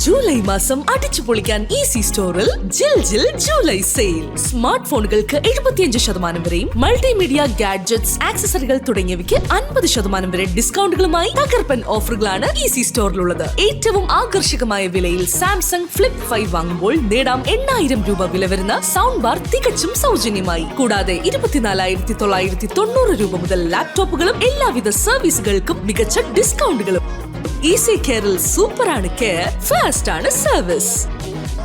July മാസം അടിച്ചു പൊളിക്കാൻ ഈസി സ്റ്റോറിൽ ജിൽ ജൂലൈ സെയിൽ. സ്മാർട്ട് ഫോണുകൾക്ക് 75% വരെയും മൾട്ടിമീഡിയ ഗാഡ്ജറ്റ്സ്, ആക്സസറികൾ തുടങ്ങിയവയ്ക്ക് 50% വരെ ഡിസ്കൗണ്ടുകളുമായി തകർപ്പൻ ഓഫറുകളാണ് ഈസി സ്റ്റോറിലുള്ളത്. ഏറ്റവും ആകർഷകമായ വിലയിൽ സാംസങ് ഫ്ലിപ്പ് 5 വാങ്ങുമ്പോൾ നേടാം 8000 രൂപ വില വരുന്ന സൗണ്ട് ബാർ തികച്ചും സൗജന്യമായി. കൂടാതെ 24,990 രൂപ മുതൽ ലാപ്ടോപ്പുകളും എല്ലാവിധ സർവീസുകൾക്കും മികച്ച ഡിസ്കൗണ്ടുകളും. ഈസി കെയറിൽ സൂപ്പറാണ് കെയർ, ഫാസ്റ്റ് ആണ് സർവീസ്.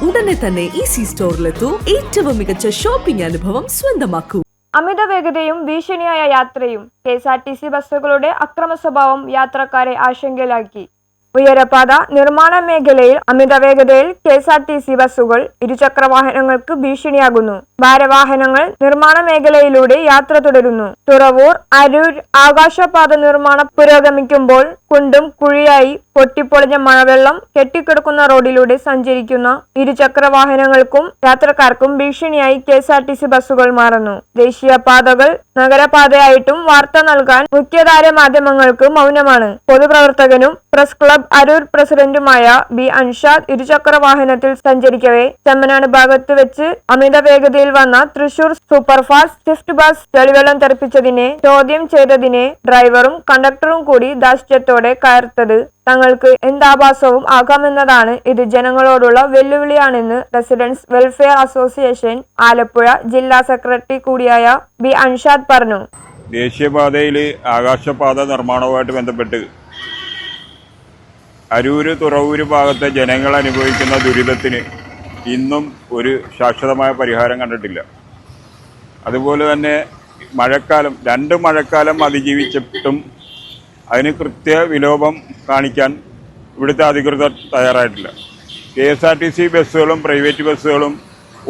ഉടനെ തന്നെ ഈസി സ്റ്റോറിലെത്തൂ. ഏറ്റവും മികച്ച ഷോപ്പിംഗ് അനുഭവം സ്വന്തമാക്കൂ. അമിത വേഗതയും ഭീഷണിയായ യാത്രയും KSRTC ബസ്സുകളുടെ അക്രമ സ്വഭാവം യാത്രക്കാരെ ആശങ്കയിലാക്കി. ഉയരപാത നിർമ്മാണ മേഖലയിൽ അമിത വേഗതയിൽ KSRTC ബസ്സുകൾ ഇരുചക്ര വാഹനങ്ങൾക്ക് ഭീഷണിയാകുന്നു. ഭാരവാഹനങ്ങൾ നിർമ്മാണ മേഖലയിലൂടെ യാത്ര തുടരുന്നു. തുറവൂർ അരൂർ ആകാശപാത നിർമ്മാണം പുരോഗമിക്കുമ്പോൾ കുണ്ടും കുഴിയായി പൊട്ടിപ്പൊളിഞ്ഞ മഴവെള്ളം കെട്ടിക്കിടക്കുന്ന റോഡിലൂടെ സഞ്ചരിക്കുന്ന ഇരുചക്ര വാഹനങ്ങൾക്കും യാത്രക്കാർക്കും ഭീഷണിയായി KSRTC ബസ്സുകൾ മാറുന്നു. ദേശീയപാതകൾ നഗരപാതയായിട്ടും വാർത്ത നൽകാൻ മുഖ്യധാര മാധ്യമങ്ങൾക്ക് മൗനമാണ്. പൊതുപ്രവർത്തകനും പ്രസ് ക്ലബ് അരൂർ പ്രസിഡന്റുമായ B. അൻഷാദ് ഇരുചക്ര വാഹനത്തിൽ സഞ്ചരിക്കവേ ചെമ്മനാട് ഭാഗത്ത് വെച്ച് അമിത വേഗതയിൽ വന്ന തൃശൂർ സൂപ്പർഫാസ്റ്റ് സ്വിഫ്റ്റ് ബസ് ചെളിവെള്ളം തെറിപ്പിച്ചതിനെ ചോദ്യം ചെയ്തതിനെ ഡ്രൈവറും കണ്ടക്ടറും കൂടി ദാഷ്ട്യത്തോടെ കയർത്തത് തങ്ങൾക്ക് എന്താഭാസവും ആകാമെന്നതാണ്. ഇത് ജനങ്ങളോടുള്ള വെല്ലുവിളിയാണെന്ന് റെസിഡൻസ് വെൽഫെയർ അസോസിയേഷൻ ആലപ്പുഴ ജില്ലാ സെക്രട്ടറി കൂടിയായ B. അൻഷാദ് പറഞ്ഞു. ദേശീയപാതയിൽ ആകാശപാത നിർമ്മാണവുമായിട്ട് ബന്ധപ്പെട്ട് അരൂര് തുറവൂര് ഭാഗത്തെ ജനങ്ങൾ അനുഭവിക്കുന്ന ദുരിതത്തിന് ഇന്നും ഒരു ശാശ്വതമായ പരിഹാരം കണ്ടിട്ടില്ല. അതുപോലെ തന്നെ മഴക്കാലം 2 മഴക്കാലം അതിജീവിച്ചിട്ടും അതിന് കൃത്യ വിലോപം കാണിക്കാൻ ഇവിടുത്തെ അധികൃതർ തയ്യാറായിട്ടില്ല. KSRTC ബസ്സുകളും പ്രൈവറ്റ് ബസ്സുകളും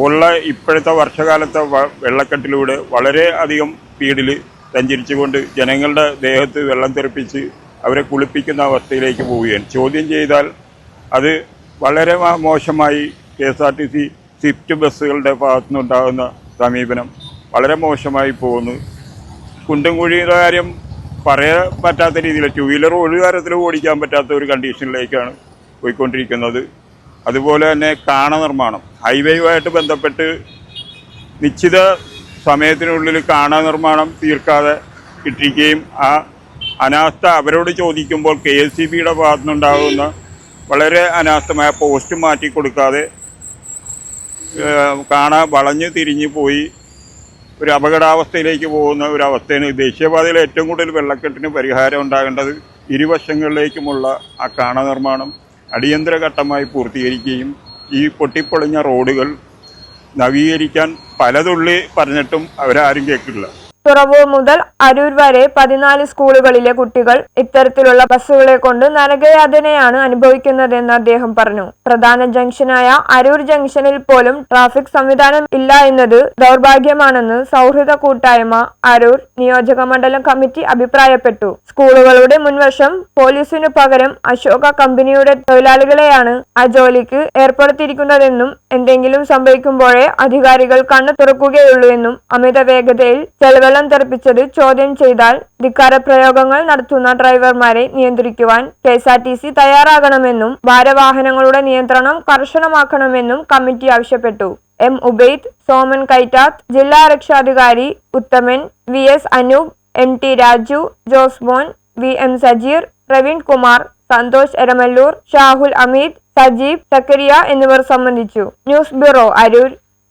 ഉള്ള ഇപ്പോഴത്തെ വർഷകാലത്തെ വെള്ളക്കെട്ടിലൂടെ വളരെ അധികം സ്പീഡിൽ സഞ്ചരിച്ചുകൊണ്ട് ജനങ്ങളുടെ ദേഹത്ത് വെള്ളം തെറിപ്പിച്ച് അവരെ കുളിപ്പിക്കുന്ന അവസ്ഥയിലേക്ക് പോവുകയാണ്. ചോദ്യം ചെയ്താൽ അത് വളരെ മോശമായി KSRTC സ്വിഫ്റ്റ് ബസ്സുകളുടെ ഭാഗത്തുനിന്നുണ്ടാകുന്ന സമീപനം വളരെ മോശമായി പോകുന്നു. കുണ്ടും കുഴിയുടെ കാര്യം പറയാൻ പറ്റാത്ത രീതിയിൽ 2 വീലർ ഒരു കാര്യത്തിലും ഓടിക്കാൻ പറ്റാത്ത ഒരു കണ്ടീഷനിലേക്കാണ് പോയിക്കൊണ്ടിരിക്കുന്നത്. അതുപോലെ തന്നെ കാണ നിർമ്മാണം ഹൈവേയുമായിട്ട് ബന്ധപ്പെട്ട് നിശ്ചിത സമയത്തിനുള്ളിൽ കാണ നിർമ്മാണം തീർക്കാതെ ഇട്ടിരിക്കുകയും ആ അനാസ്ഥ അവരോട് ചോദിക്കുമ്പോൾ KSEBയുടെ ഭാഗത്തുനിന്നുണ്ടാകുന്ന വളരെ അനാസ്ഥമായ പോസ്റ്റ് മാറ്റി കൊടുക്കാതെ വളഞ്ഞ് തിരിഞ്ഞ് പോയി ഒരു അപകടാവസ്ഥയിലേക്ക് പോകുന്ന ഒരു അവസ്ഥയാണ്. ദേശീയപാതയിൽ ഏറ്റവും കൂടുതൽ വെള്ളക്കെട്ടിന് പരിഹാരം ഉണ്ടാകേണ്ടത് ഇരുവശങ്ങളിലേക്കുമുള്ള ആ കാണ നിർമ്മാണം അടിയന്തര ഘട്ടമായി പൂർത്തീകരിക്കുകയും ഈ പൊട്ടിപ്പൊളിഞ്ഞ റോഡുകൾ നവീകരിക്കാൻ പലതുള്ളി പറഞ്ഞിട്ടും അവരാരും കേൾക്കില്ല. തുറവൂർ മുതൽ അരൂർ വരെ 14 സ്കൂളുകളിലെ കുട്ടികൾ ഇത്തരത്തിലുള്ള ബസ്സുകളെ കൊണ്ട് നരകയാതനയാണ് അനുഭവിക്കുന്നതെന്ന് അദ്ദേഹം പറഞ്ഞു. പ്രധാന ജംഗ്ഷനായ അരൂർ ജംഗ്ഷനിൽ പോലും ട്രാഫിക് സംവിധാനം ഇല്ല എന്നത് ദൗർഭാഗ്യമാണെന്ന് സൗഹൃദ കൂട്ടായ്മ അരൂർ നിയോജക മണ്ഡലം കമ്മിറ്റി അഭിപ്രായപ്പെട്ടു. സ്കൂളുകളുടെ മുൻവശം പോലീസിനു പകരം അശോക കമ്പനിയുടെ തൊഴിലാളികളെയാണ് ആ ജോലിക്ക് ഏർപ്പെടുത്തിയിരിക്കുന്നതെന്നും എന്തെങ്കിലും സംഭവിക്കുമ്പോഴേ അധികാരികൾ കണ്ണു തുറക്കുകയുള്ളൂ എന്നും അമിത വേഗതയിൽ ചെലവ് വെള്ളം തെറിപ്പിച്ചത് ചോദ്യം ചെയ്താൽ ധിക്കാര പ്രയോഗങ്ങൾ നടത്തുന്ന ഡ്രൈവർമാരെ നിയന്ത്രിക്കുവാൻ KSRTC തയ്യാറാകണമെന്നും ഭാരവാഹനങ്ങളുടെ നിയന്ത്രണം കർശനമാക്കണമെന്നും കമ്മിറ്റി ആവശ്യപ്പെട്ടു. M. ഉബൈദ്, സോമൻ കൈറ്റാത്ത്, ജില്ലാ രക്ഷാധികാരി ഉത്തമൻ, VS Anoop, MT Raju, Josmon, VM Sajeer, Praveen Kumar, Santhosh Eramallur, Shahul Hameed, Sajeeb, സക്കരിയ എന്നിവർ സംബന്ധിച്ചു. News bureau, Aroor.